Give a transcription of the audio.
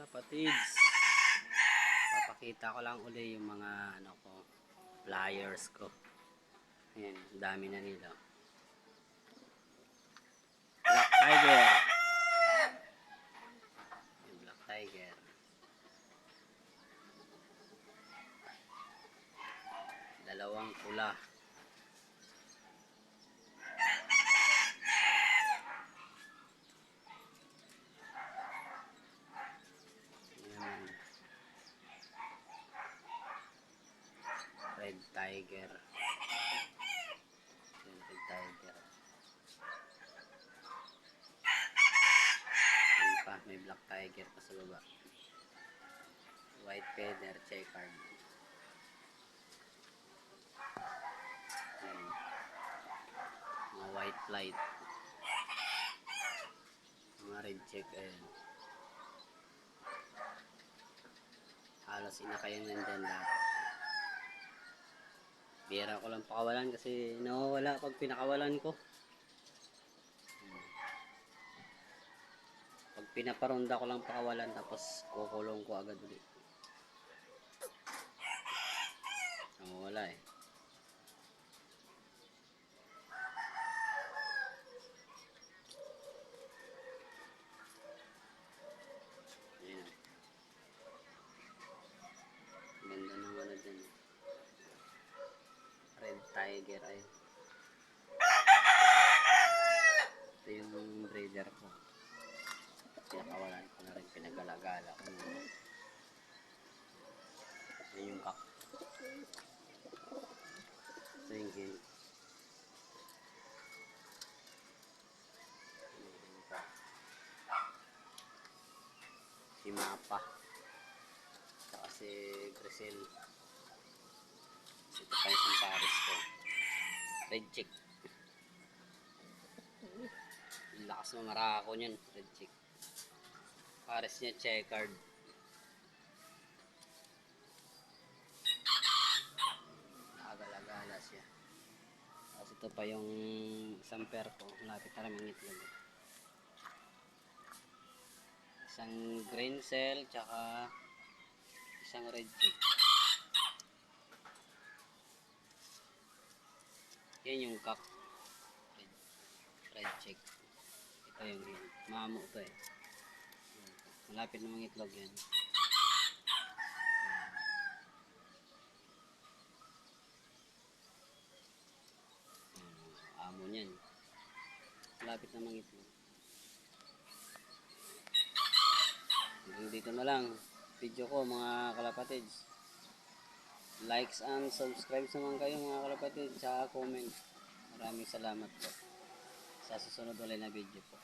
kalapatids, papakita ko lang uli yung mga flyers ko. Ayan, dami na nila. Black Tiger. Yung Black Tiger. Dalawang pula. Red Tiger. Yung Red Tiger. Yan pa, may Black Tiger pa sa baba. White feather checkered. Yan. Mga white flight. Mga red check. Ayan. Halos inakayang nandyan lahat. Bira ko lang pakawalan kasi nawawala pag pinakawalan ko. Pag pinaparonda ko lang pakawalan tapos kukulong ko agad ulit. Nawawala eh. Ayan. Ganda ng ano dyan. Red Tiger ay. Ito yung breeder ko. Pinakawalan ko na rin, pinagalagala ko na. Ito yung kak. Ito yung game. Si Mapa. Saka si Grisel. Ito pa yung Paris ko. Red chick. Lakas ng marako niyan. Red chick. Pares niya checkered. Nakagalagala siya. Tapos ito pa yung isang pair ko. Lapit na rin ang itlog. Isang green cell tsaka isang red chick. Yan yung cock. Red chick. Ito yung yun. Mamo to eh. Malapit na mga itlog yan. Amo niyan. Malapit na mga itlog. Hanggang dito na lang video ko mga kalapatids. Likes and subscribe naman kayo mga kalapatids, sa comment. Maraming salamat po sa susunod ulit na video po.